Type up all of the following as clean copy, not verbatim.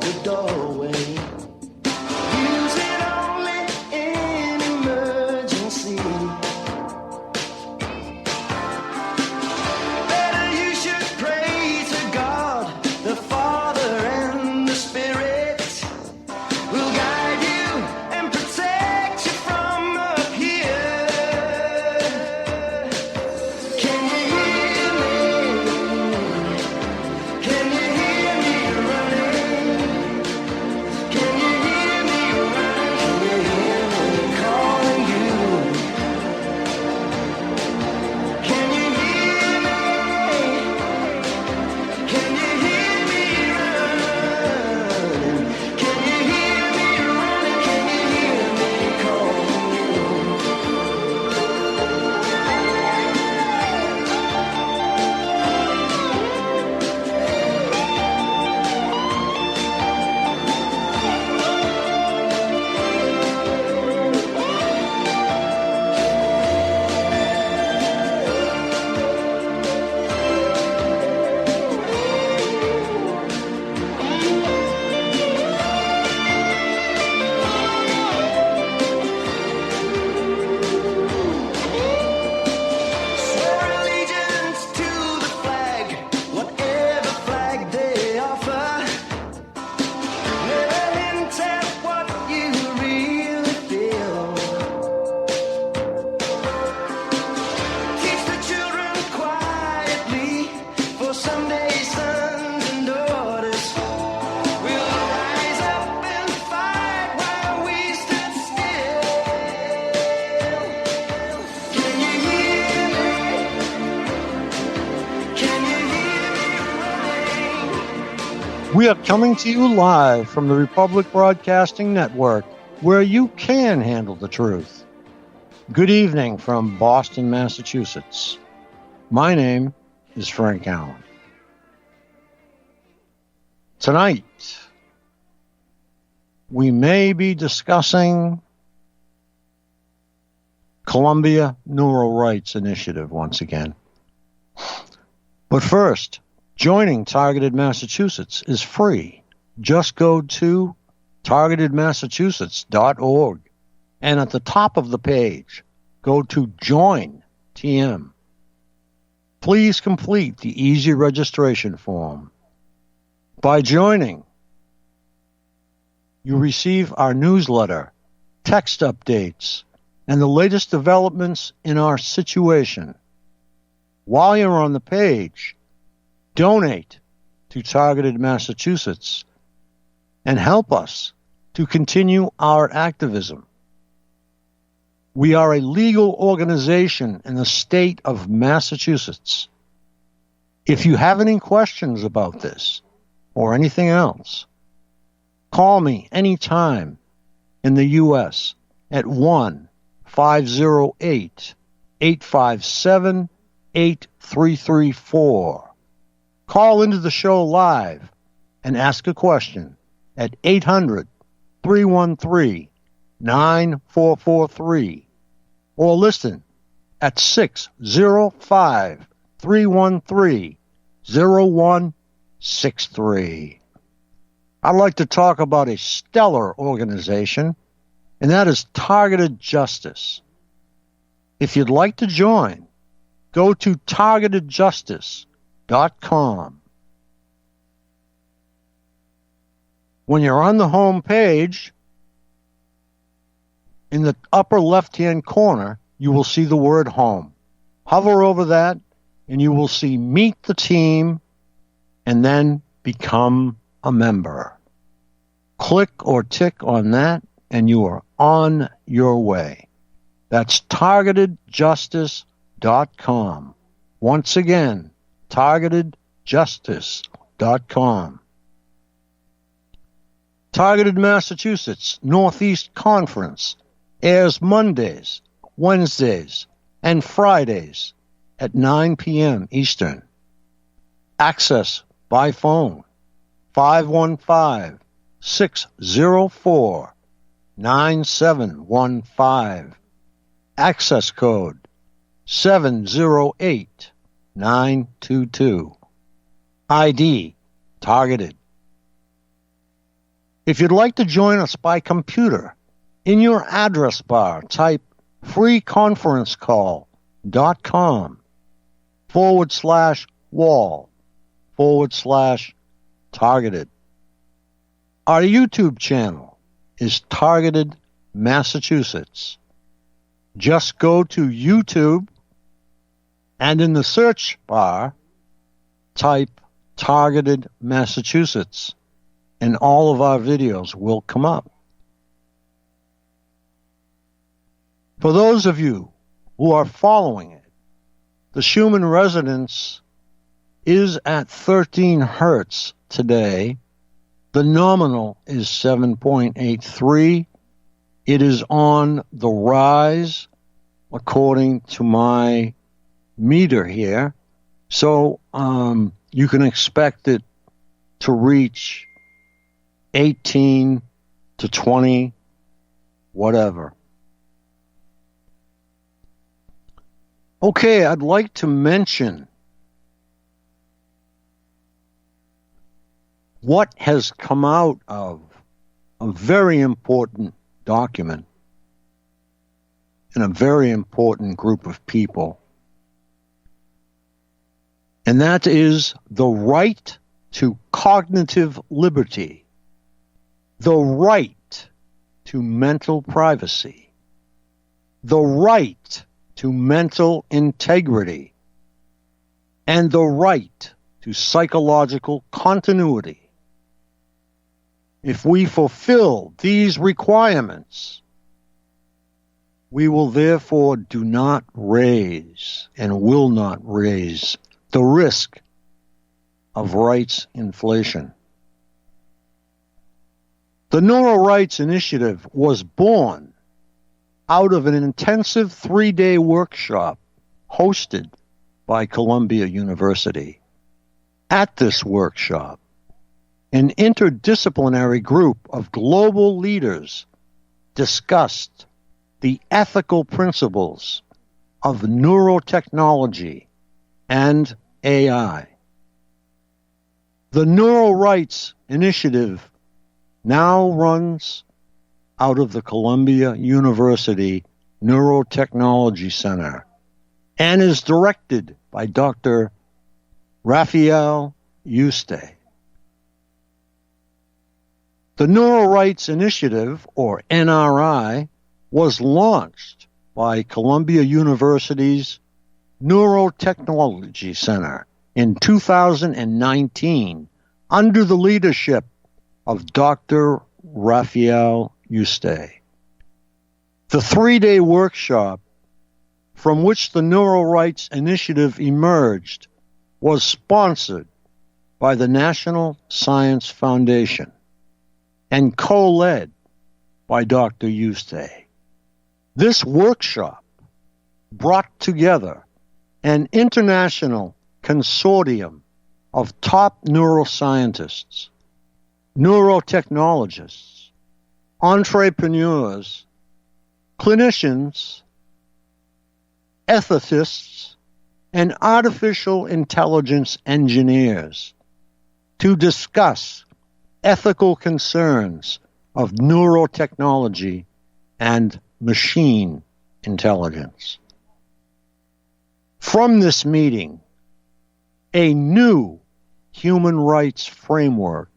the doorway. Use it only in emergency. Better you should pray to God, the Father and the Spirit will guide you and protect you from up here. Can you hear me? Can you hear me running? Can you hear me running? Can you hear me calling you? Can you hear me? Can you hear me running? Can you hear me running? Can you hear me calling you? Swear allegiance to the flag, whatever flag they offer. Never hint at what you really feel. Teach the children quietly, for someday sons and daughters will rise up and fight while we stood still. Can you hear me? Can you hear me running? We are coming to you live from the Republic Broadcasting Network, where you can handle the truth. Good evening from Boston, Massachusetts. My name is Frank Allen. Tonight, we may be discussing Columbia NeuroRights Initiative once again. But first, joining Targeted Massachusetts is free. Just go to targetedmassachusetts.org, and at the top of the page, go to Join TM. Please complete the easy registration form. By joining, you receive our newsletter, text updates, and the latest developments in our situation. While you're on the page, donate to Targeted Massachusetts and help us to continue our activism. We are a legal organization in the state of Massachusetts. If you have any questions about this or anything else, call me anytime in the U.S. at 1-508-857-8334. Call into the show live and ask a question at 800-313-9443 or listen at 605-313-0163. I'd like to talk about a stellar organization, and that is Targeted Justice. If you'd like to join, go to targetedjustice.com. When you're on the home page, in the upper left-hand corner, you will see the word home. Hover over that, and you will see Meet the Team, and then Become a Member. Click or tick on that, and you are on your way. That's targetedjustice.com. Once again, targetedjustice.com. Targeted Massachusetts Northeast Conference airs Mondays, Wednesdays, and Fridays at 9 p.m. Eastern. Access by phone 515-604-9715. Access code 708922. ID Targeted. If you'd like to join us by computer, in your address bar, type freeconferencecall.com/wall/targeted. Our YouTube channel is Targeted Massachusetts. Just go to YouTube and in the search bar, type Targeted Massachusetts, and all of our videos will come up. For those of you who are following it, the Schumann resonance is at 13 hertz today. The nominal is 7.83. It is on the rise, according to my meter here. So you can expect it to reach 18 to 20, whatever. Okay, I'd like to mention what has come out of a very important document and a very important group of people. And that is the right to cognitive liberty, the right to mental privacy, the right to mental integrity, and the right to psychological continuity. If we fulfill these requirements, we will therefore do not raise and will not raise the risk of rights inflation. The NeuroRights initiative was born out of an intensive 3-day workshop hosted by Columbia University. At this workshop, an interdisciplinary group of global leaders discussed the ethical principles of neurotechnology and AI. The NeuroRights initiative now runs out of the Columbia University Neurotechnology Center and is directed by Dr. Raphael Yuste. The NeuroRights Initiative, or NRI, was launched by Columbia University's Neurotechnology Center in 2019 under the leadership of Dr. Raphael Yuste. The 3-day workshop from which the NeuroRights Initiative emerged was sponsored by the National Science Foundation and co-led by Dr. Yuste. This workshop brought together an international consortium of top neuroscientists, neurotechnologists, entrepreneurs, clinicians, ethicists, and artificial intelligence engineers to discuss ethical concerns of neurotechnology and machine intelligence. From this meeting, a new human rights framework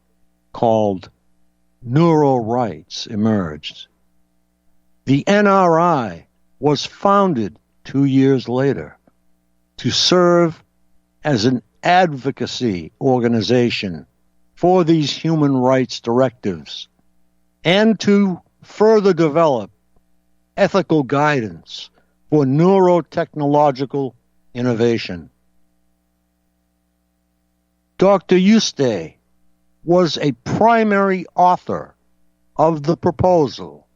called NeuroRights emerged. The NRI was founded 2 years later to serve as an advocacy organization for these human rights directives and to further develop ethical guidance for neurotechnological innovation. Dr. Yuste was a primary author of the proposal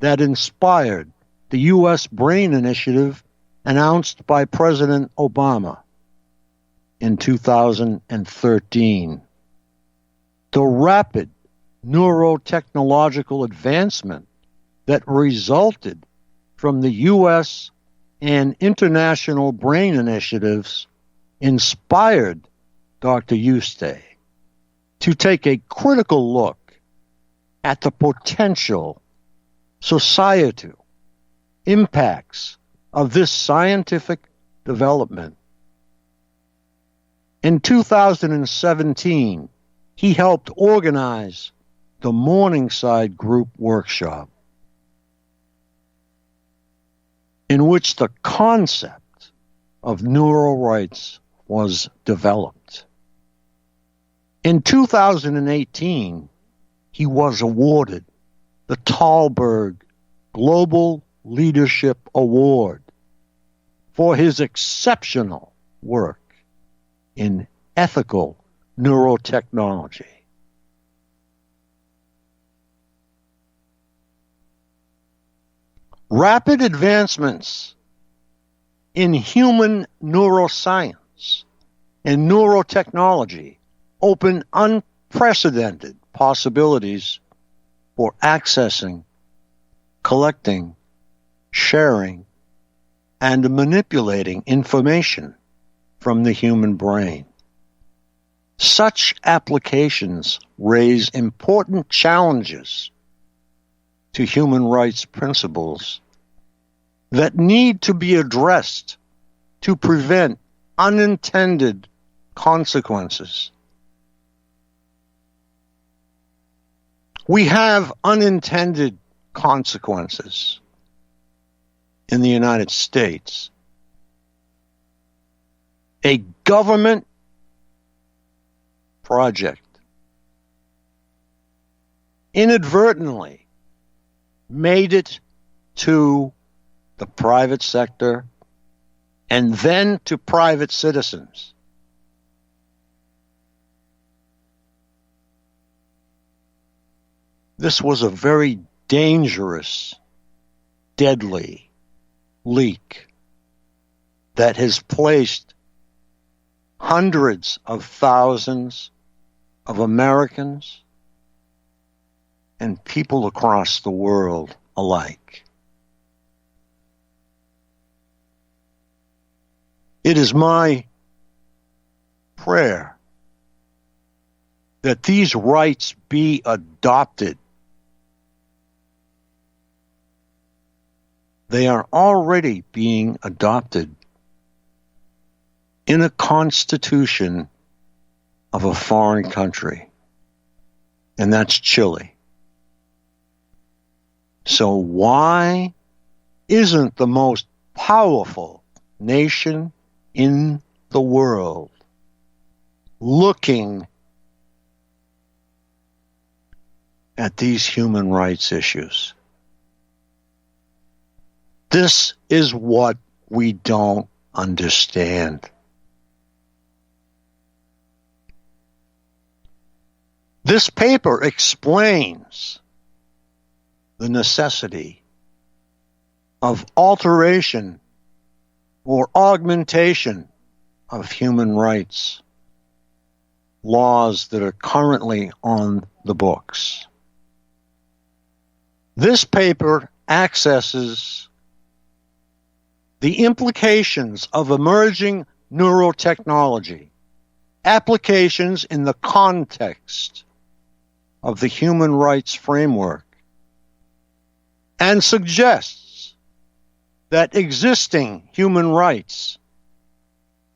that inspired the U.S. Brain Initiative announced by President Obama in 2013. The rapid neurotechnological advancement that resulted from the U.S. and international brain initiatives inspired Dr. Yuste to take a critical look at the potential societal impacts of this scientific development. In 2017, he helped organize the Morningside Group workshop, in which the concept of NeuroRights was developed. In 2018, he was awarded the Thalberg Global Leadership Award for his exceptional work in ethical neurotechnology. Rapid advancements in human neuroscience and neurotechnology open unprecedented possibilities for accessing, collecting, sharing, and manipulating information from the human brain. Such applications raise important challenges to human rights principles that need to be addressed to prevent unintended consequences. We have unintended consequences in the United States. A government project inadvertently made it to the private sector and then to private citizens. This was a very dangerous, deadly leak that has placed hundreds of thousands of Americans and people across the world alike. It is my prayer that these rights be adopted. They are already being adopted in a constitution of a foreign country, and that's Chile. So why isn't the most powerful nation in the world looking at these human rights issues? This is what we don't understand. This paper explains the necessity of alteration or augmentation of human rights laws that are currently on the books. This paper accesses the implications of emerging neurotechnology, applications in the context of the human rights framework, and suggests that existing human rights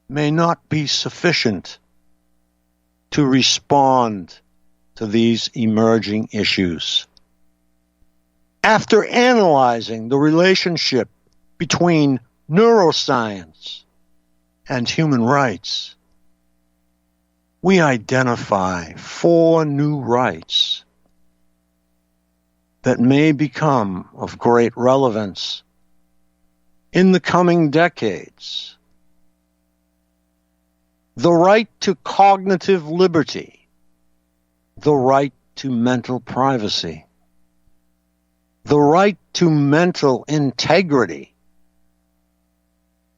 may not be sufficient to respond to these emerging issues. After analyzing the relationship between neuroscience and human rights, we identify 4 new rights that may become of great relevance in the coming decades. The right to cognitive liberty, the right to mental privacy, the right to mental integrity,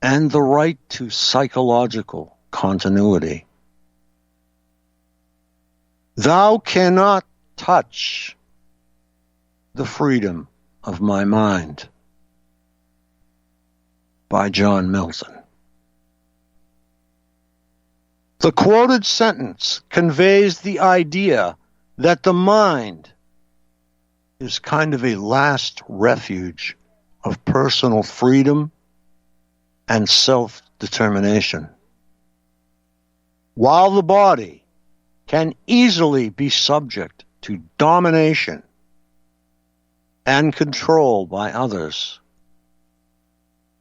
and the right to psychological continuity. Thou cannot touch the freedom of my mind, by John Milton. The quoted sentence conveys the idea that the mind is kind of a last refuge of personal freedom and self-determination. While the body can easily be subject to domination and control by others,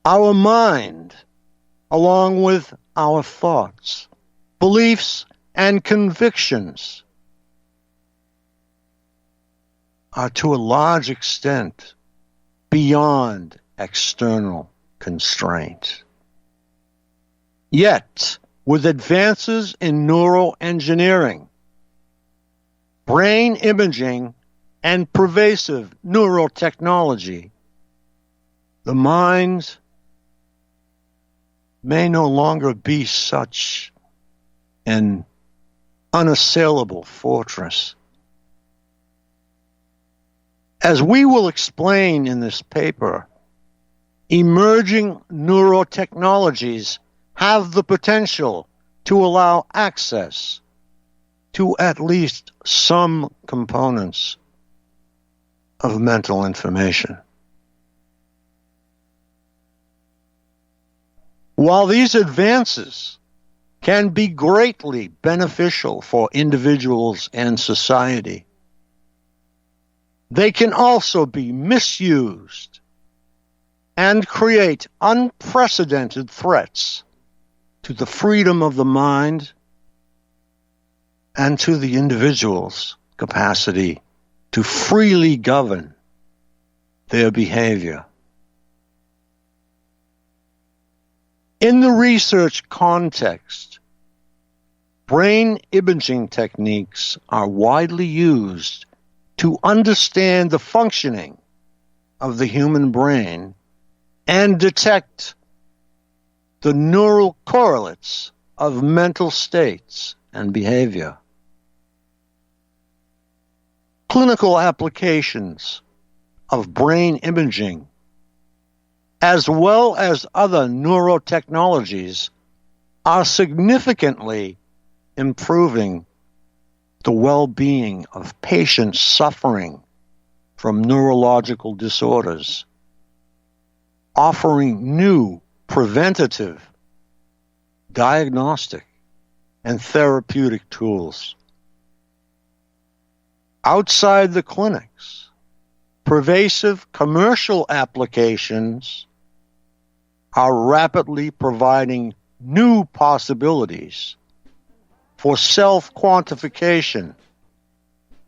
our mind, along with our thoughts, beliefs, and convictions, are to a large extent beyond external constraint. Yet, with advances in neuroengineering, brain imaging, and pervasive neurotechnology, the mind may no longer be such an unassailable fortress. As we will explain in this paper, emerging neurotechnologies have the potential to allow access to at least some components of mental information. While these advances can be greatly beneficial for individuals and society, they can also be misused and create unprecedented threats to the freedom of the mind and to the individual's capacity to freely govern their behavior. In the research context, brain imaging techniques are widely used to understand the functioning of the human brain and detect the neural correlates of mental states and behavior. Clinical applications of brain imaging, as well as other neurotechnologies, are significantly improving the well-being of patients suffering from neurological disorders, offering new preventative, diagnostic, and therapeutic tools. Outside the clinics, pervasive commercial applications are rapidly providing new possibilities for self-quantification,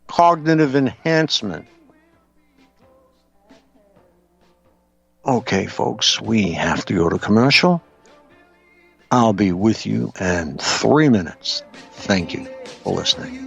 cognitive enhancement. Okay, folks, we have to go to commercial. I'll be with you in 3 minutes. Thank you for listening.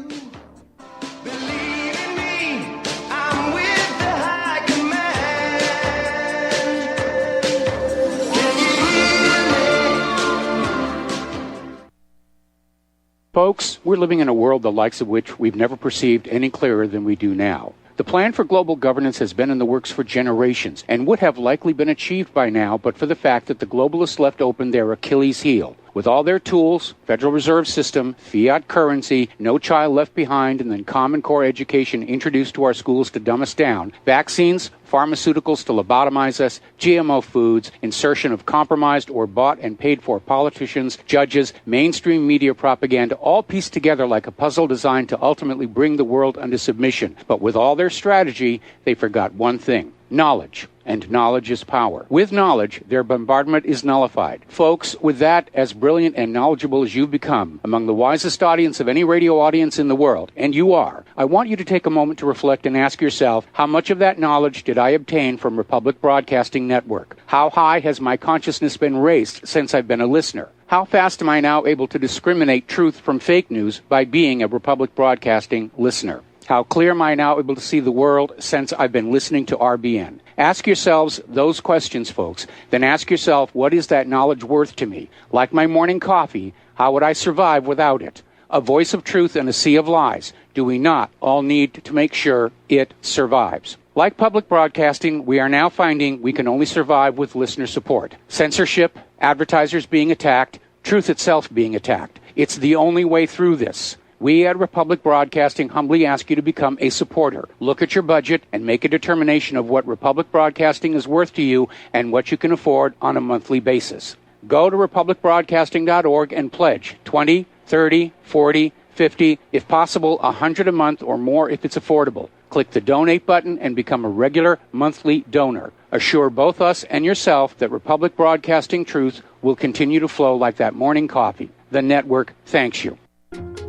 Folks, we're living in a world the likes of which we've never perceived any clearer than we do now. The plan for global governance has been in the works for generations and would have likely been achieved by now but for the fact that the globalists left open their Achilles heel. With all their tools, Federal Reserve System, fiat currency, no child left behind, and then Common Core education introduced to our schools to dumb us down, vaccines, pharmaceuticals to lobotomize us, GMO foods, insertion of compromised or bought and paid for politicians, judges, mainstream media propaganda, all pieced together like a puzzle designed to ultimately bring the world under submission. But with all their strategy, they forgot one thing: knowledge. And knowledge is power. With knowledge, their bombardment is nullified. Folks, with that, as brilliant and knowledgeable as you've become, among the wisest audience of any radio audience in the world, and you are, I want you to take a moment to reflect and ask yourself, how much of that knowledge did I obtain from Republic Broadcasting Network? How high has my consciousness been raised since I've been a listener? How fast am I now able to discriminate truth from fake news by being a Republic Broadcasting listener? How clear am I now able to see the world since I've been listening to RBN? Ask yourselves those questions, folks. Then ask yourself, what is that knowledge worth to me? Like my morning coffee, how would I survive without it? A voice of truth in a sea of lies. Do we not all need to make sure it survives? Like public broadcasting, we are now finding we can only survive with listener support. Censorship, advertisers being attacked, truth itself being attacked. It's the only way through this. We at Republic Broadcasting humbly ask you to become a supporter. Look at your budget and make a determination of what Republic Broadcasting is worth to you and what you can afford on a monthly basis. Go to republicbroadcasting.org and pledge 20, 30, 40, 50, if possible, 100 a month or more if it's affordable. Click the donate button and become a regular monthly donor. Assure both us and yourself that Republic Broadcasting truth will continue to flow like that morning coffee. The network thanks you.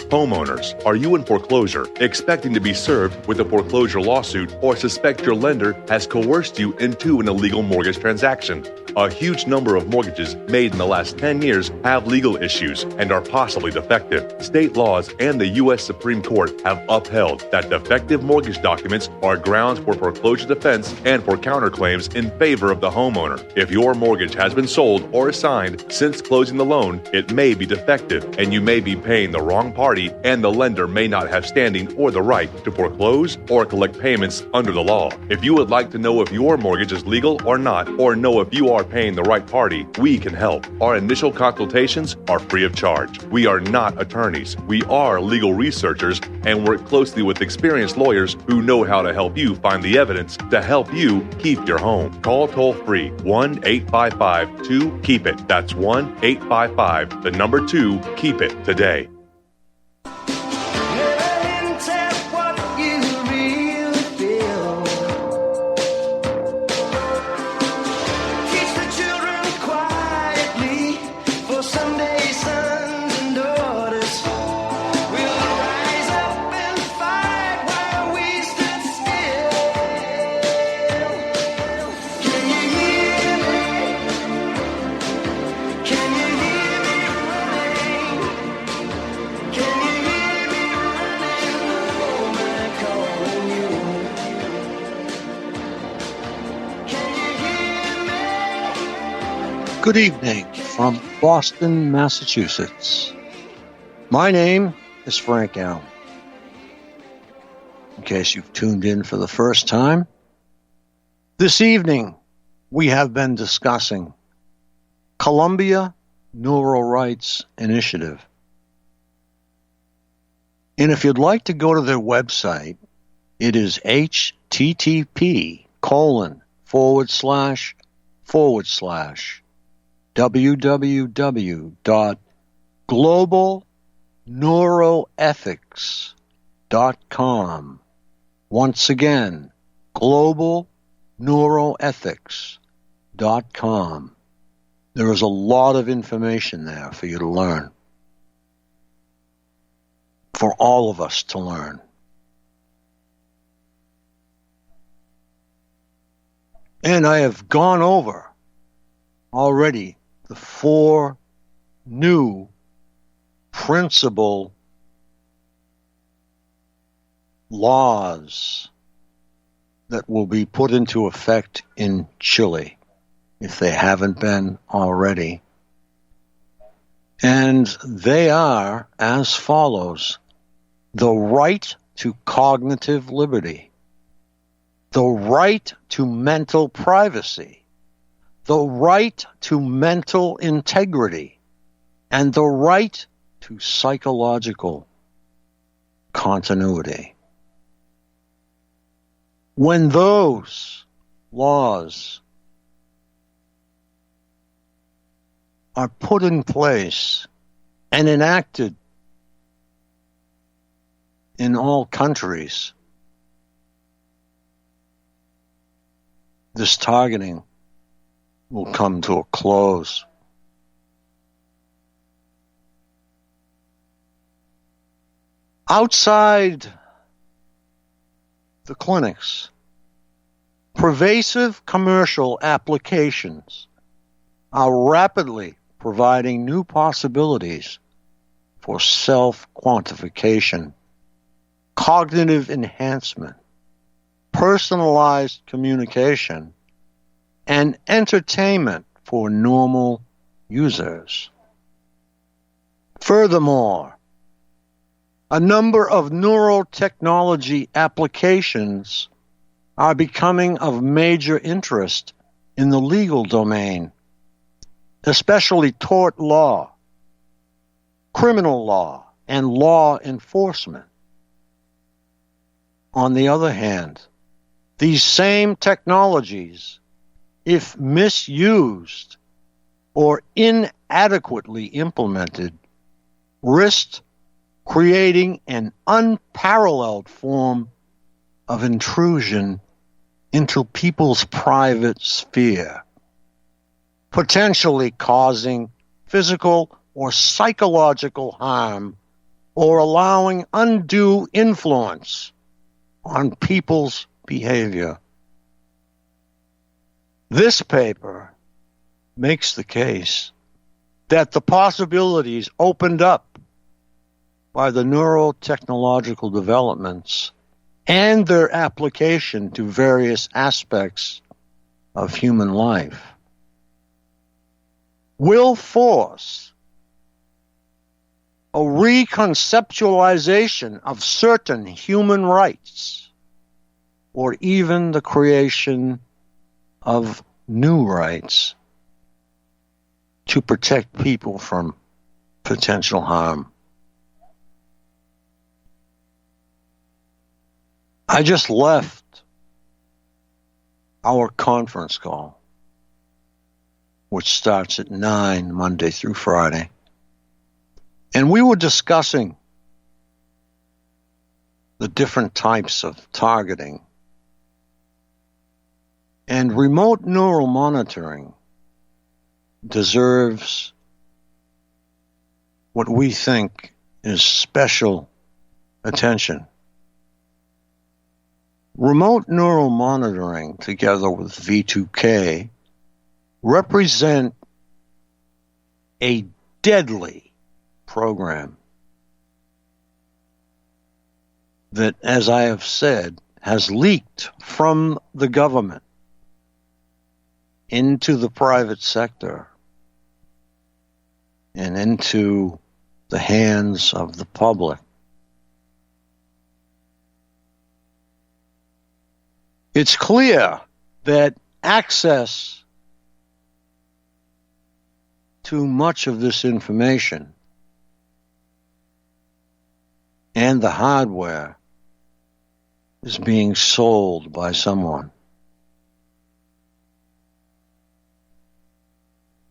Homeowners, are you in foreclosure, expecting to be served with a foreclosure lawsuit, or suspect your lender has coerced you into an illegal mortgage transaction? A huge number of mortgages made in the last 10 years have legal issues and are possibly defective. State laws and the U.S. Supreme Court have upheld that defective mortgage documents are grounds for foreclosure defense and for counterclaims in favor of the homeowner. If your mortgage has been sold or assigned since closing the loan, it may be defective and you may be paying the wrong party, and the lender may not have standing or the right to foreclose or collect payments under the law. If you would like to know if your mortgage is legal or not, or know if you are paying the right party, we can help. Our initial consultations are free of charge. We are not attorneys. We are legal researchers and work closely with experienced lawyers who know how to help you find the evidence to help you keep your home. Call toll-free 1-855-2-KEEP-IT. That's 1-855-2-KEEP-IT today. Good evening from Boston, Massachusetts. My name is Frank Allen. In case you've tuned in for the first time, this evening we have been discussing Columbia NeuroRights Initiative. And if you'd like to go to their website, it is http:// www.globalneuroethics.com. Once again, globalneuroethics.com. There is a lot of information there for you to learn, for all of us to learn. And I have gone over already the 4 new principal laws that will be put into effect in Chile, if they haven't been already. And they are as follows: the right to cognitive liberty, the right to mental privacy, the right to mental integrity, and the right to psychological continuity. When those laws are put in place and enacted in all countries, this targeting will come to a close. Outside the clinics, pervasive commercial applications are rapidly providing new possibilities for self-quantification, cognitive enhancement, personalized communication, and entertainment for normal users. Furthermore, a number of neurotechnology applications are becoming of major interest in the legal domain, especially tort law, criminal law, and law enforcement. On the other hand, these same technologies, if misused or inadequately implemented, risked creating an unparalleled form of intrusion into people's private sphere, potentially causing physical or psychological harm or allowing undue influence on people's behavior. This paper makes the case that the possibilities opened up by the neurotechnological developments and their application to various aspects of human life will force a reconceptualization of certain human rights, or even the creation of new rights to protect people from potential harm. I just left our conference call, which starts at 9 Monday through Friday, and we were discussing the different types of targeting. And remote neural monitoring deserves what we think is special attention. Remote neural monitoring, together with V2K, represent a deadly program that, as I have said, has leaked from the government into the private sector and into the hands of the public. It's clear that access to much of this information and the hardware is being sold by someone.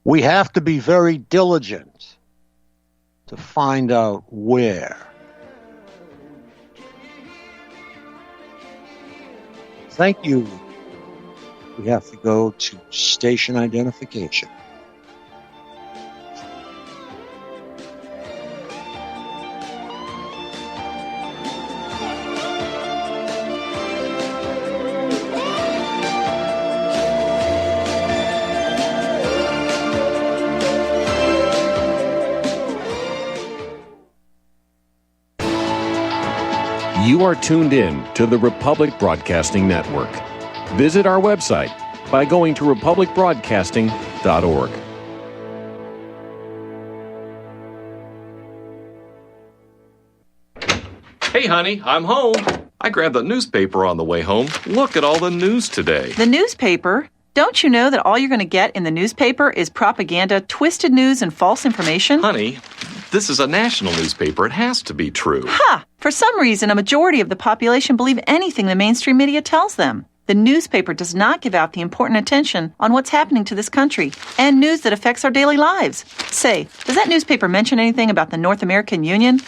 We have to be very diligent to find out where. Thank you. We have to go to station identification. You are tuned in to the Republic Broadcasting Network. Visit our website by going to republicbroadcasting.org. Hey, honey, I'm home. I grabbed the newspaper on the way home. Look at all the news today. The newspaper? Don't you know that all you're going to get in the newspaper is propaganda, twisted news, and false information? Honey, this is a national newspaper. It has to be true. Ha! For some reason, a majority of the population believe anything the mainstream media tells them. The newspaper does not give out the important attention on what's happening to this country and news that affects our daily lives. Say, does that newspaper mention anything about the North American Union?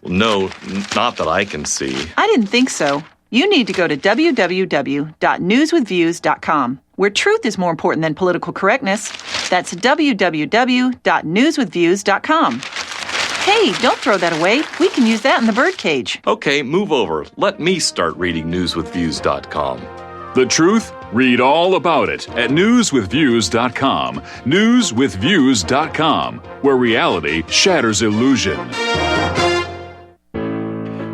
No, not that I can see. I didn't think so. You need to go to www.newswithviews.com, where truth is more important than political correctness. That's www.newswithviews.com. Hey, don't throw that away. We can use that in the birdcage. Okay, move over. Let me start reading newswithviews.com. The truth? Read all about it at newswithviews.com. Newswithviews.com, where reality shatters illusion.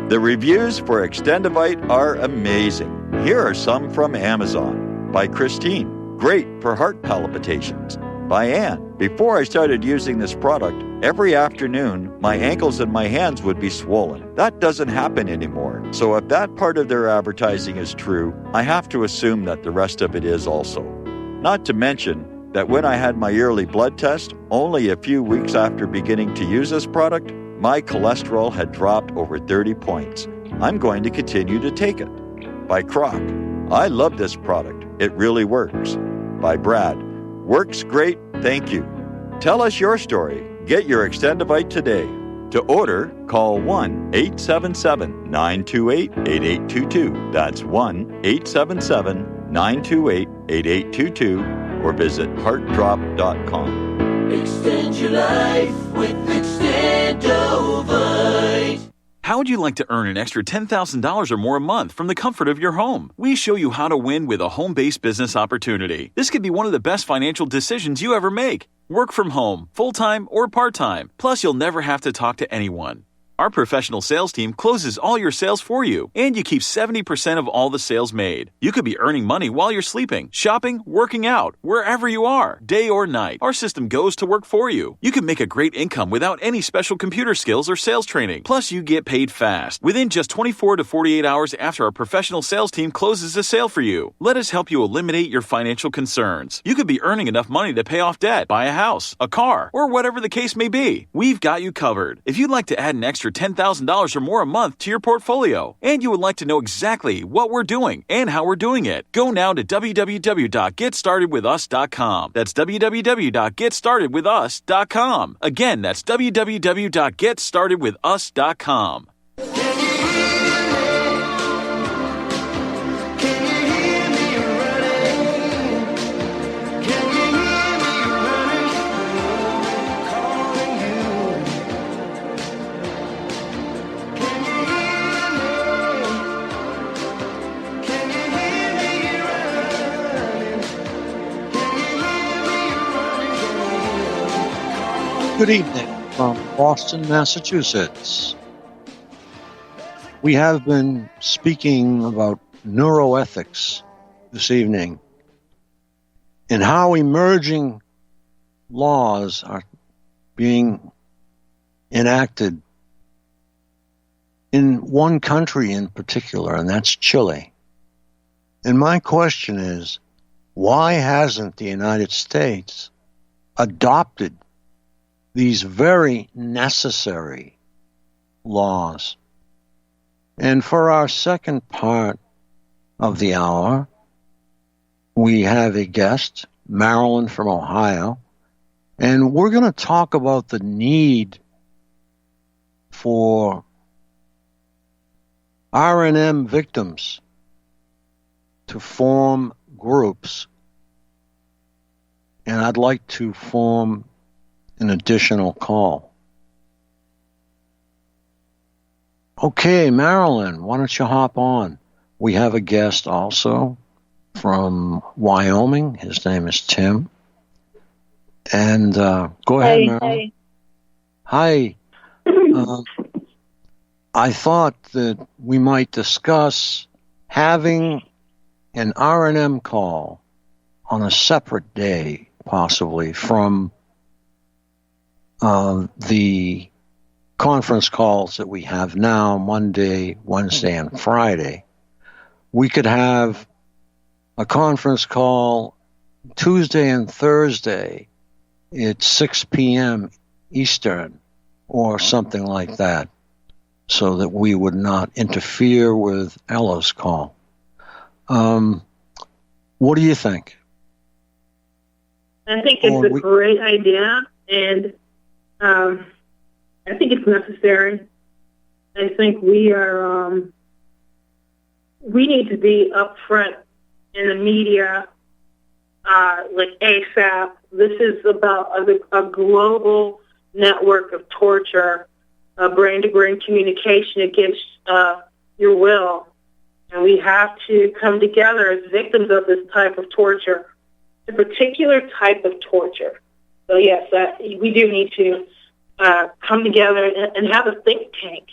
The reviews for Extendivite are amazing. Here are some from Amazon. By Christine, great for heart palpitations. By Anne, before I started using this product, every afternoon my ankles and my hands would be swollen. That doesn't happen anymore. So if that part of their advertising is true, I have to assume that the rest of it is also. Not to mention that when I had my yearly blood test, only a few weeks after beginning to use this product, My cholesterol had dropped over 30 points. I'm going to continue to take it. By Croc, I love this product. It really works. By Brad, works great, thank you. Tell us your story. Get your Extendivite today. To order, call 1-877-928-8822. That's 1-877-928-8822 or visit heartdrop.com. Extend your life with Extendovite. How would you like to earn an extra $10,000 or more a month from the comfort of your home? We show you how to win with a home-based business opportunity. This could be one of the best financial decisions you ever make. Work from home, full-time or part-time. Plus, you'll never have to talk to anyone. Our professional sales team closes all your sales for you, and you keep 70% of all the sales made. You could be earning money while you're sleeping, shopping, working out, wherever you are, day or night. Our system goes to work for you. You can make a great income without any special computer skills or sales training. Plus, you get paid fast, within just 24 to 48 hours after our professional sales team closes a sale for you. Let us help you eliminate your financial concerns. You could be earning enough money to pay off debt, buy a house, a car, or whatever the case may be. We've got you covered. If you'd like to add an extra $10,000 or more a month to your portfolio, and you would like to know exactly what we're doing and how we're doing it, go now to www.getstartedwithus.com. That's www.getstartedwithus.com. Again, that's www.getstartedwithus.com. Good evening from Boston, Massachusetts. We have been speaking about neuroethics this evening and how emerging laws are being enacted in one country in particular, and that's Chile. And my question is, why hasn't the United States adopted these very necessary laws? And for our second part of the hour, we have a guest, Marilyn from Ohio, and we're going to talk about the need for RNM victims to form groups. And I'd like to form an additional call. Okay, Marilyn, why don't you hop on? We have a guest also from Wyoming. His name is Tim. And go ahead, Marilyn. Hi. I thought that we might discuss having an RNM call on a separate day, possibly, from the conference calls that we have now, Monday, Wednesday, and Friday. We could have a conference call Tuesday and Thursday at 6 p.m. Eastern or something like that, so that we would not interfere with Ella's call. What do you think? I think it's a great idea, and I think it's necessary. I think we need to be upfront in the media, like ASAP. This is about a global network of torture, brain-to-brain communication against your will. And we have to come together as victims of this type of torture, a particular type of torture. So yes, we do need to come together and have a think tank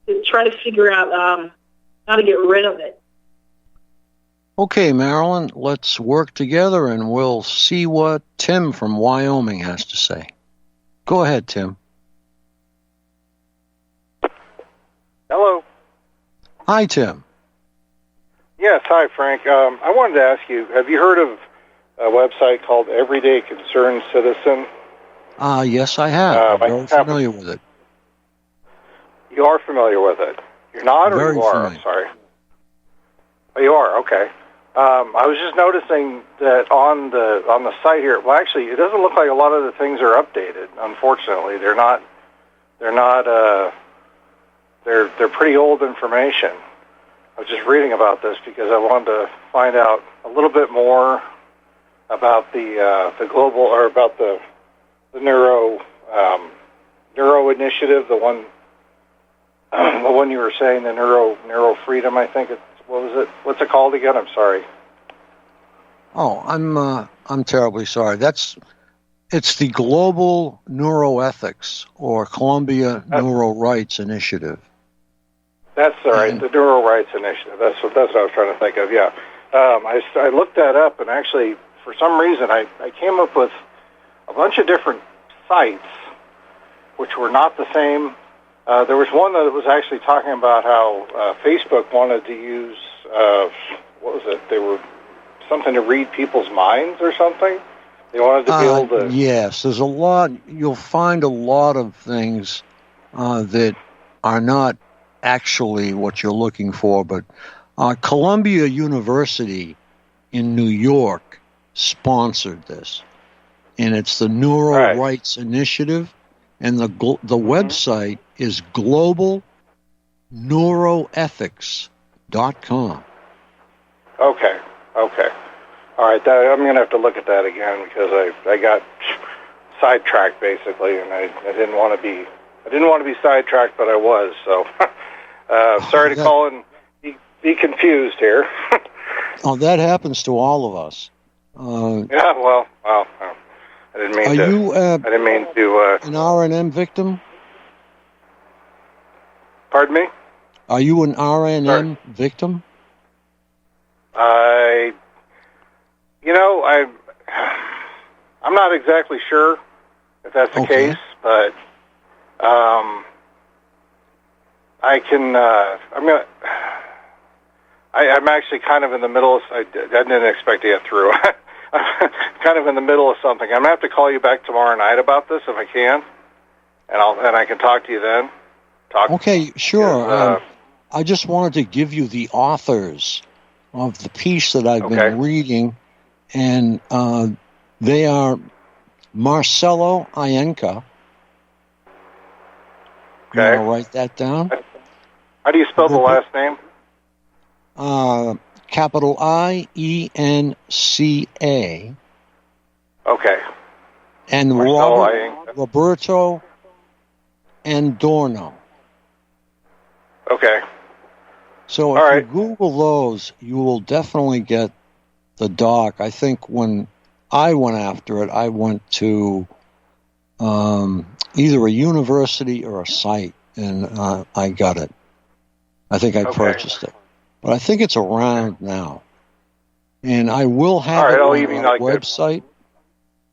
to try to figure out how to get rid of it. Okay, Marilyn, let's work together and we'll see what Tim from Wyoming has to say. Go ahead, Tim. Hello. Hi, Tim. Yes, hi, Frank. I wanted to ask you, have you heard of a website called Everyday Concerned Citizen? Yes, I have. I'm very familiar with it. You are familiar with it. You're not, or Very you are? familiar. I'm sorry. Oh, you are? Okay. I was just noticing that on the site here. Well, actually, it doesn't look like a lot of the things are updated. Unfortunately, they're not. They're pretty old information. I was just reading about this because I wanted to find out a little bit more about the global, or about the neuro initiative, the one you were saying, the neuro freedom. I think what was it? What's it called again? I'm sorry. Oh, I'm terribly sorry. It's the Global Neuroethics or Columbia NeuroRights Initiative. That's all right. The NeuroRights Initiative. That's what I was trying to think of. Yeah. I looked that up, and actually, for some reason, I came up with a bunch of different sites which were not the same. There was one that was actually talking about how Facebook wanted to use, what was it? They were something to read people's minds or something. They wanted to be able to... Yes, there's a lot. You'll find a lot of things that are not actually what you're looking for, but Columbia University in New York sponsored this, and it's the NeuroRights Initiative, and the website is globalneuroethics.com. Okay. All right, I'm going to have to look at that again because I got sidetracked basically, and I didn't want to be sidetracked, but I was. So sorry to call and be confused here. Oh, that happens to all of us. Yeah, well, I didn't mean to. I didn't mean to. An RNM victim? Pardon me? Are you an RNM victim? I'm not exactly sure if that's the case, but I'm actually kind of in the middle of. I didn't expect to get through. I'm kind of in the middle of something. I'm gonna have to call you back tomorrow night about this if I can, and I can talk to you then. Okay, sure. I just wanted to give you the authors of the piece that I've been reading, and they are Marcelo Ienca. Okay. You want to write that down? How do you spell the last name? Capital IENCA. Okay. And Roberto Andorno. Okay. So if you Google those, you will definitely get the doc. I think when I went after it, I went to either a university or a site, and I got it. I think I purchased it. But I think it's around now. And I will have it on our website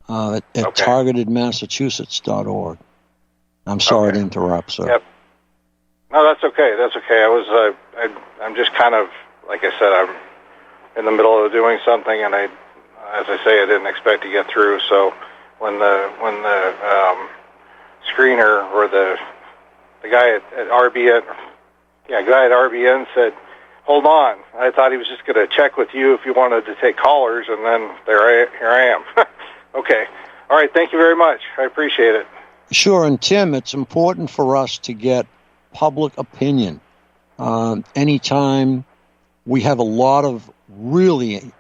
at targetedmassachusetts.org. I'm sorry to interrupt, sir. Yep. No, that's okay. That's okay. I'm just kind of, like I said, I'm in the middle of doing something, and as I say, I didn't expect to get through. So when the screener or the guy at RBN, said, "Hold on," I thought he was just going to check with you if you wanted to take callers, and then here I am. Okay. All right. Thank you very much. I appreciate it. Sure. And Tim, it's important for us to get public opinion. Anytime we have a lot of really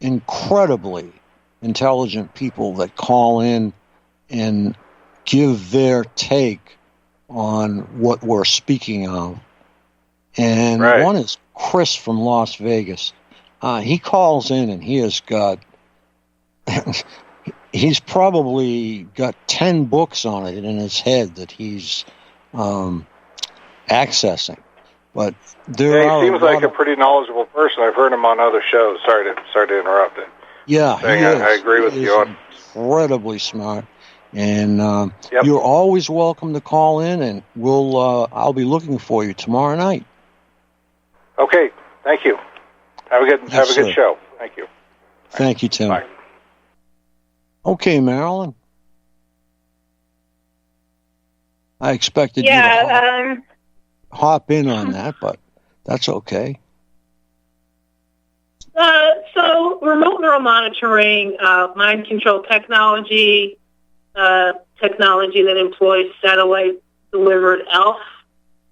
incredibly intelligent people that call in and give their take on what we're speaking of. And one is Chris from Las Vegas. He calls in and he has got, he's probably got 10 books on it in his head that he's accessing. But he seems like a pretty knowledgeable person. I've heard him on other shows. Sorry to interrupt it. Yeah, he is. I agree with you. Incredibly smart, and you're always welcome to call in, and I'll be looking for you tomorrow night. Okay, thank you. Have a good show. Thank you. Thank you, Tim. Bye. Okay, Marilyn. I expected you to hop in on that, but that's okay. So remote neural monitoring, mind control technology, technology that employs satellite-delivered ELF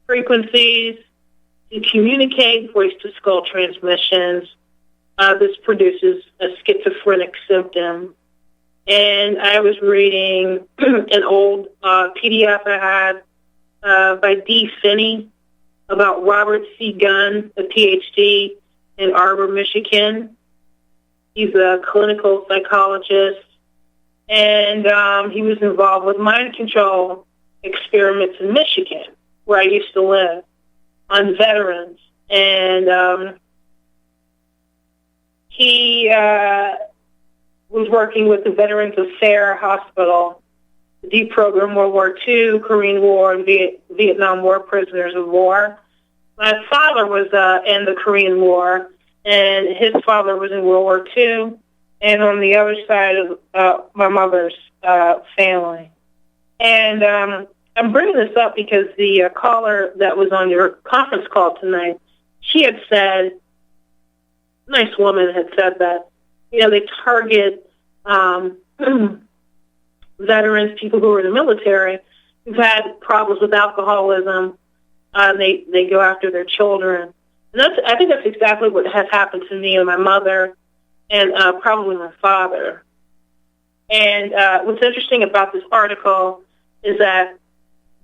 frequencies to communicate voice-to-skull transmissions. This produces a schizophrenic symptom. And I was reading an old PDF I had by D. Finney about Robert C. Gunn, a Ph.D. in Arbor, Michigan. He's a clinical psychologist, and he was involved with mind control experiments in Michigan, where I used to live, on veterans. And he was working with the Veterans of Fair Hospital, deprogrammed World War II, Korean War, and Vietnam War prisoners of war. My father was in the Korean War, and his father was in World War II, and on the other side of my mother's family. And I'm bringing this up because the caller that was on your conference call tonight, she had said, nice woman had said that, they target veterans, people who are in the military, who've had problems with alcoholism. They go after their children. And I think that's exactly what has happened to me and my mother and probably my father. And what's interesting about this article is that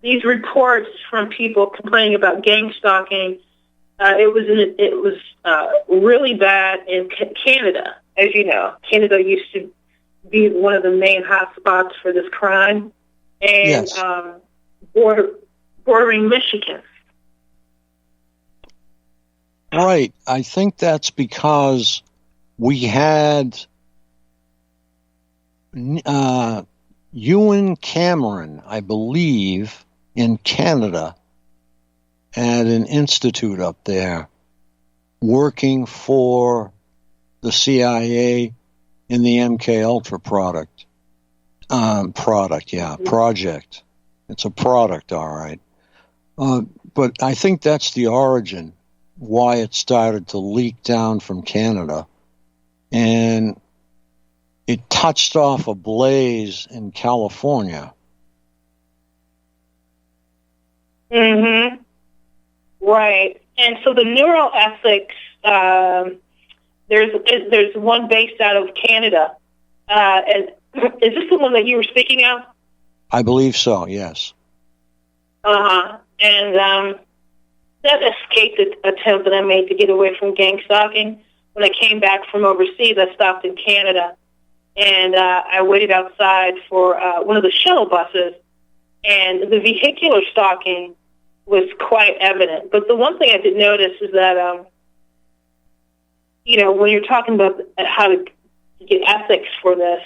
these reports from people complaining about gang stalking, it was really bad in Canada. As you know, Canada used to be one of the main hotspots for this crime, and yes. Bordering Michigan. Right. I think that's because we had Ewan Cameron, I believe, in Canada at an institute up there working for the CIA in the MK Ultra project. It's a product, all right. But I think that's the origin, why it started to leak down from Canada. And it touched off a blaze in California. Mm-hmm. Right. And so the neuroethics, there's one based out of Canada. And is this the one that you were speaking of? I believe so, yes. Uh-huh. And that escaped attempt that I made to get away from gang stalking. When I came back from overseas, I stopped in Canada, and I waited outside for one of the shuttle buses, and the vehicular stalking was quite evident. But the one thing I did notice is that, when you're talking about how to get ethics for this,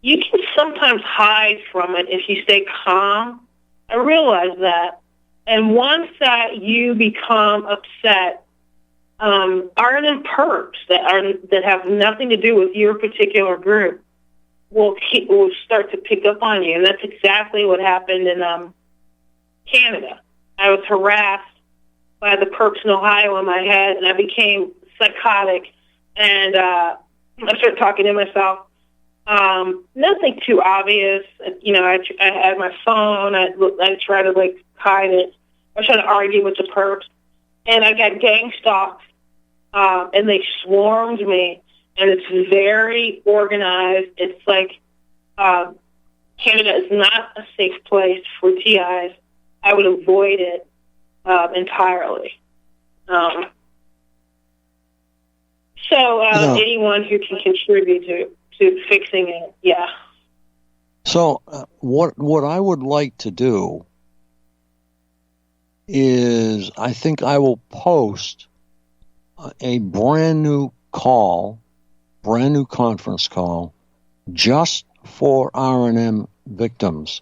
you can sometimes hide from it if you stay calm. I realize that. And once that you become upset, RNM perps that have nothing to do with your particular group will start to pick up on you. And that's exactly what happened in Canada. I was harassed by the perps in Ohio in my head, and I became psychotic. And I started talking to myself. Nothing too obvious. I had my phone. I tried to hide it. I was trying to argue with the perps, and I got gang stalked, and they swarmed me. And it's very organized. It's like Canada is not a safe place for TIs. I would avoid it entirely. Anyone who can contribute to fixing it, yeah. So what I would like to do is I think I will post a brand new conference call just for RNM victims,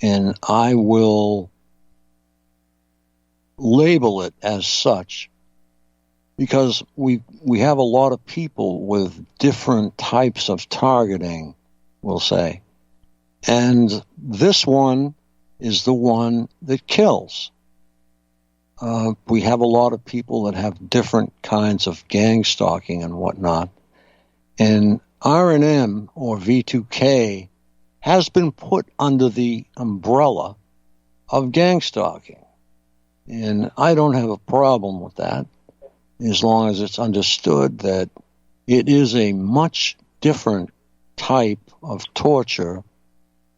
and I will label it as such because we have a lot of people with different types of targeting, we'll say. And this one is the one that kills. we have a lot of people that have different kinds of gang stalking and whatnot. And RNM, or V2K, has been put under the umbrella of gang stalking. And I don't have a problem with that, as long as it's understood that it is a much different type of torture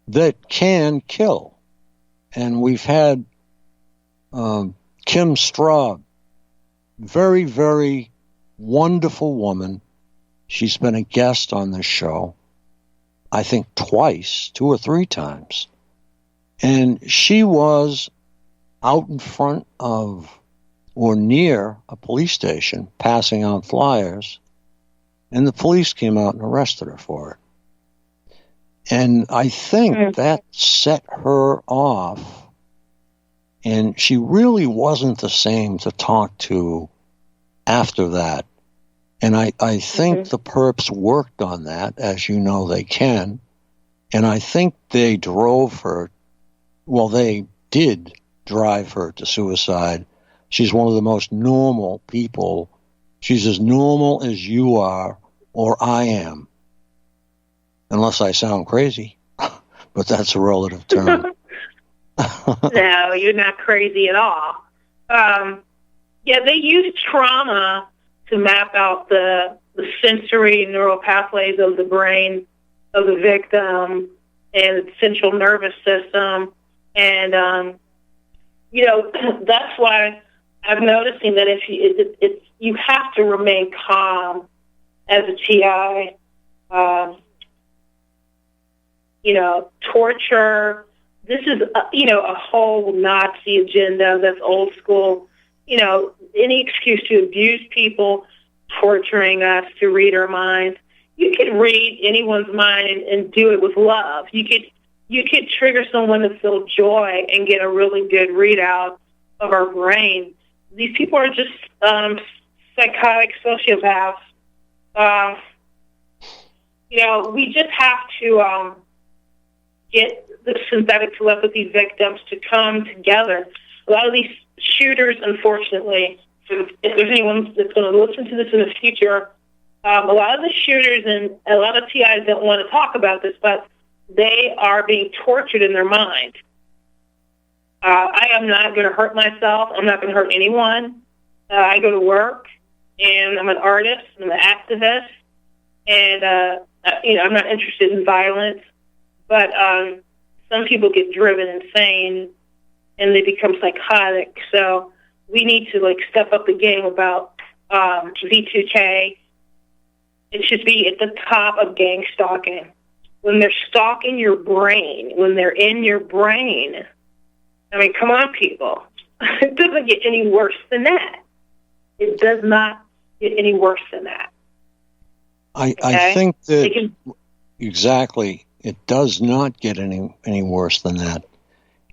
that can kill. And we've had Kim Straub, very, very wonderful woman. She's been a guest on this show, I think twice, 2 or 3 times. And she was out in front of or near a police station passing out flyers, and the police came out and arrested her for it. And I think that set her off, and she really wasn't the same to talk to after that. And I think the perps worked on that, as you know they can, and I think they drove her, well, they did drive her to suicide. She's one of the most normal people. She's as normal as you are or I am, unless I sound crazy, but that's a relative term. No, you're not crazy at all. Yeah, they use trauma to map out the sensory neural pathways of the brain of the victim and the central nervous system. And, that's why I'm noticing that if you have to remain calm as a TI. Torture. This is, a whole Nazi agenda that's old school. Any excuse to abuse people, torturing us to read our minds. You could read anyone's mind and do it with love. You could trigger someone to feel joy and get a really good readout of our brain. These people are just psychotic sociopaths. We just have to get the synthetic telepathy victims to come together. A lot of these shooters, unfortunately, if there's anyone that's going to listen to this in the future, a lot of the shooters and a lot of TIs don't want to talk about this, but they are being tortured in their mind. I am not going to hurt myself. I'm not going to hurt anyone. I go to work, and I'm an artist, I'm an activist, and, I'm not interested in violence. But some people get driven insane, and they become psychotic. So we need to, step up the game about V2K. It should be at the top of gang stalking. When they're stalking your brain, when they're in your brain, I mean, come on, people. It doesn't get any worse than that. It does not get any worse than that. I think that exactly, it does not get any worse than that.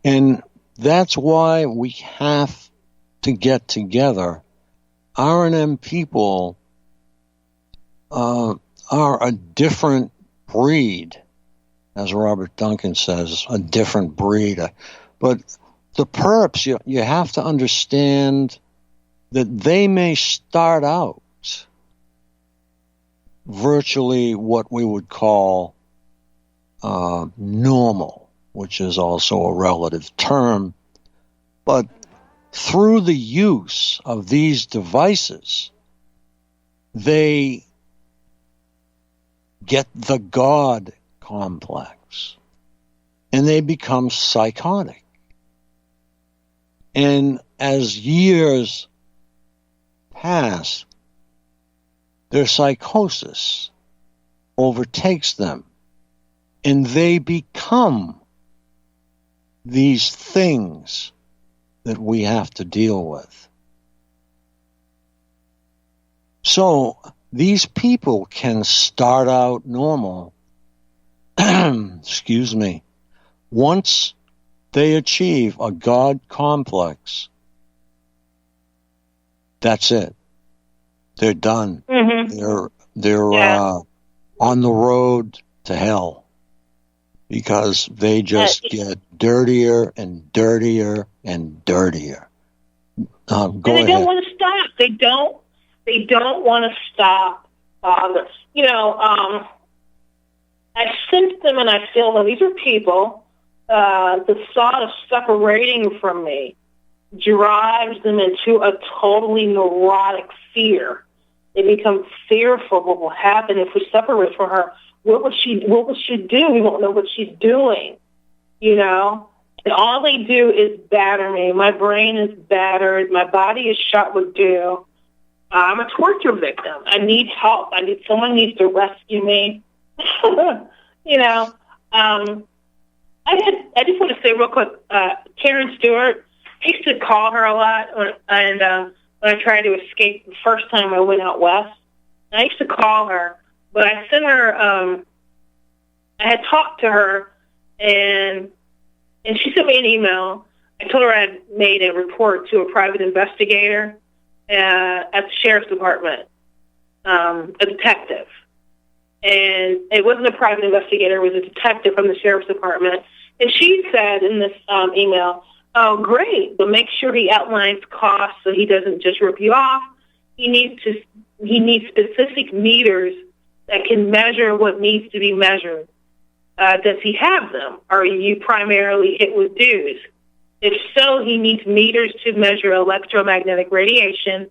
And that's why we have to get together. RNM people are a different breed, as Robert Duncan says, a different breed. But the perps, you have to understand that they may start out virtually what we would call normal, which is also a relative term. But through the use of these devices, they get the God complex, and they become psychotic. And as years pass, their psychosis overtakes them, and they become these things that we have to deal with. So these people can start out normal, excuse me, once they achieve a God complex, that's it. They're done. Mm-hmm. They're on the road to hell, because they just get dirtier and dirtier and dirtier. Go and they ahead. don't want to stop. They don't want to stop. I sense them and I feel them. These are people. The thought of separating from me drives them into a totally neurotic fear. They become fearful of what will happen if we separate from her. What will she do? We won't know what she's doing, And all they do is batter me. My brain is battered. My body is shot with goo. I'm a torture victim. I need help. Someone needs to rescue me. I just want to say real quick, Karen Stewart, I used to call her a lot when I tried to escape the first time I went out west. I used to call her, but I sent her, I had talked to her, and she sent me an email. I told her I had made a report to a private investigator at the sheriff's department, a detective. And it wasn't a private investigator, it was a detective from the sheriff's department. And she said in this email, oh, great, but make sure he outlines costs so he doesn't just rip you off. He needs specific meters that can measure what needs to be measured. Does he have them? Are you primarily hit with dues? If so, he needs meters to measure electromagnetic radiation,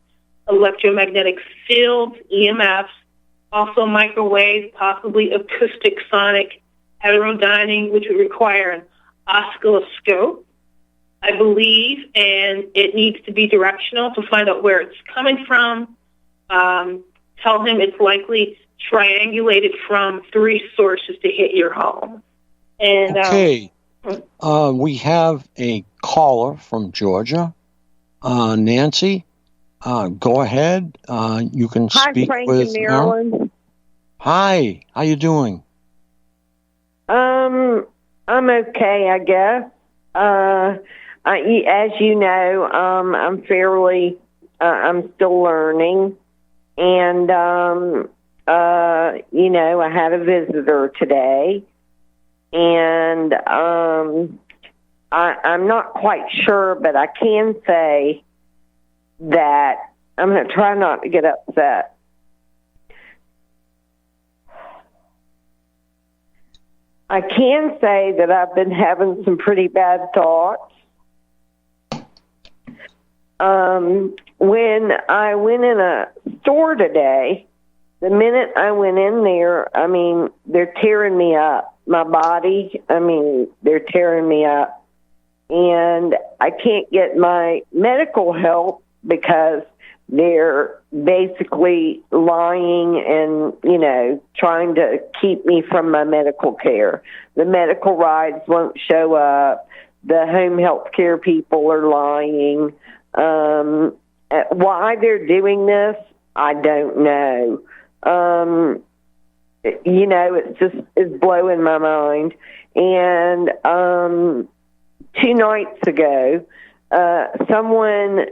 electromagnetic fields, EMFs, also microwaves, possibly acoustic, sonic, heterodyning, which would require an oscilloscope, I believe, and it needs to be directional to find out where it's coming from. Tell him it's likely triangulated from 3 sources to hit your home. And okay. We have a caller from Georgia. Nancy, go ahead. You can speak Frank with and Marilyn. Hi, how you doing? I'm okay, I guess. As you know, I'm fairly, I'm still learning. And, I had a visitor today. And I'm not quite sure, but I can say that I'm going to try not to get upset. I can say that I've been having some pretty bad thoughts. When I went in a store today, the minute I went in there, they're tearing me up. My body, they're tearing me up. And I can't get my medical help because they're basically lying and, trying to keep me from my medical care. The medical rides won't show up. The home health care people are lying. Why they're doing this, I don't know. It's blowing my mind. And 2 nights ago, someone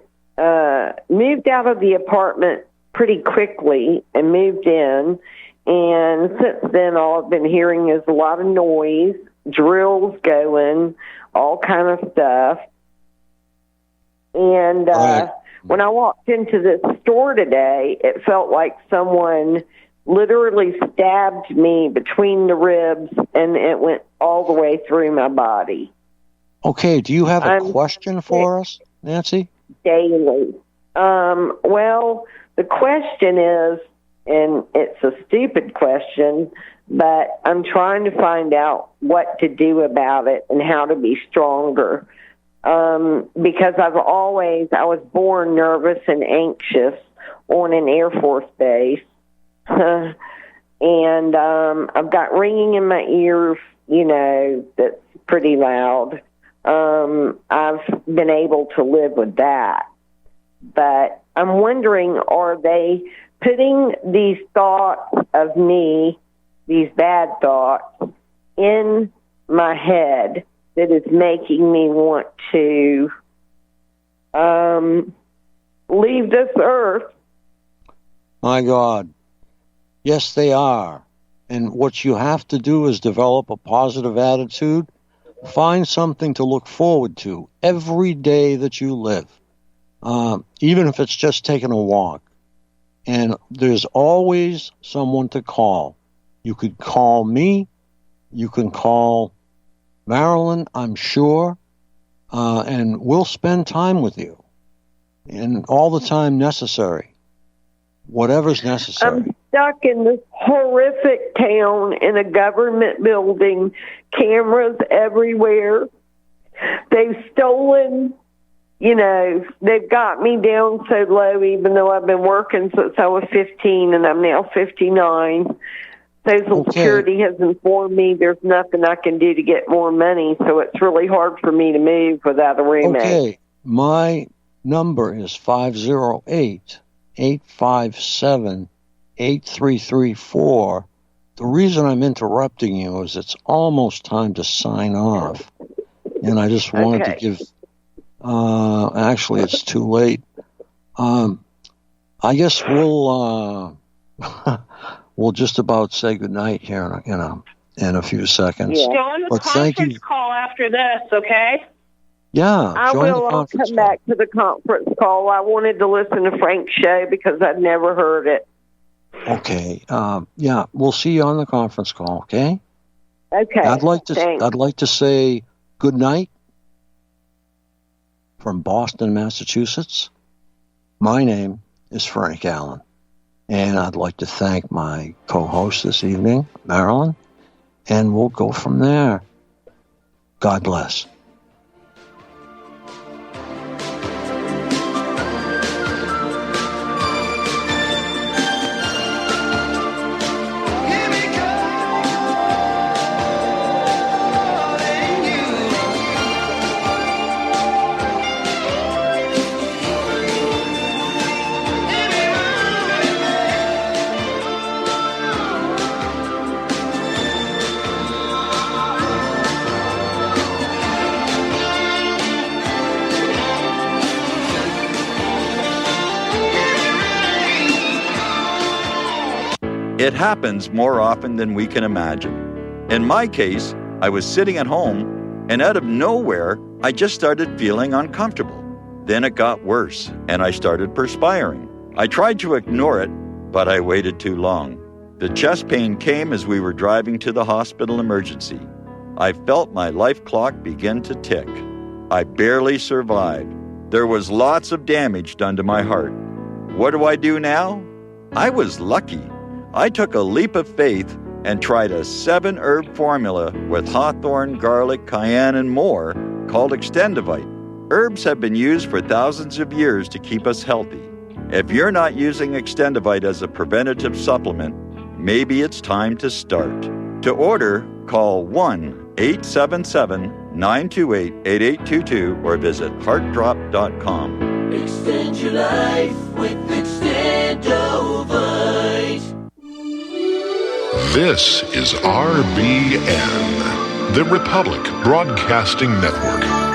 moved out of the apartment pretty quickly and moved in. And since then, all I've been hearing is a lot of noise, drills going, all kind of stuff. And when I walked into this store today, it felt like someone literally stabbed me between the ribs, and it went all the way through my body. Okay, do you have a question for us, Nancy? Daily. Well, the question is, and it's a stupid question, but I'm trying to find out what to do about it and how to be stronger. Because I was born nervous and anxious on an Air Force base. And I've got ringing in my ears, that's pretty loud. I've been able to live with that. But I'm wondering, are they putting these thoughts of me, these bad thoughts, in my head that is making me want to leave this earth? My God. Yes, they are. And what you have to do is develop a positive attitude. Find something to look forward to every day that you live. even if it's just taking a walk. And there's always someone to call. You could call me. You can call Marilyn, I'm sure, and we'll spend time with you, and all the time necessary, whatever's necessary. I'm stuck in this horrific town in a government building, cameras everywhere. They've stolen, they've got me down so low, even though I've been working since I was 15 and I'm now 59. Social Security has informed me there's nothing I can do to get more money, so it's really hard for me to move without a roommate. Okay, my number is 508-857-8334. The reason I'm interrupting you is it's almost time to sign off, and I just wanted to give... actually, it's too late. I guess we'll just about say goodnight here, in a few seconds. Yeah. Join the conference call after this, okay? Yeah, I will. I'll come back to the conference call. I wanted to listen to Frank's show because I'd never heard it. Okay. Yeah, we'll see you on the conference call. Okay. Okay. I'd like thanks. to say good night from Boston, Massachusetts. My name is Frank Allen. And I'd like to thank my co-host this evening, Marilyn, and we'll go from there. God bless. It happens more often than we can imagine. In my case, I was sitting at home, and out of nowhere, I just started feeling uncomfortable. Then it got worse, and I started perspiring. I tried to ignore it, but I waited too long. The chest pain came as we were driving to the hospital emergency. I felt my life clock begin to tick. I barely survived. There was lots of damage done to my heart. What do I do now? I was lucky. I took a leap of faith and tried a 7-herb formula with hawthorn, garlic, cayenne, and more called Extendivite. Herbs have been used for thousands of years to keep us healthy. If you're not using Extendivite as a preventative supplement, maybe it's time to start. To order, call 1-877-928-8822 or visit heartdrop.com. Extend your life with Extendivite. This is RBN, the Republic Broadcasting Network.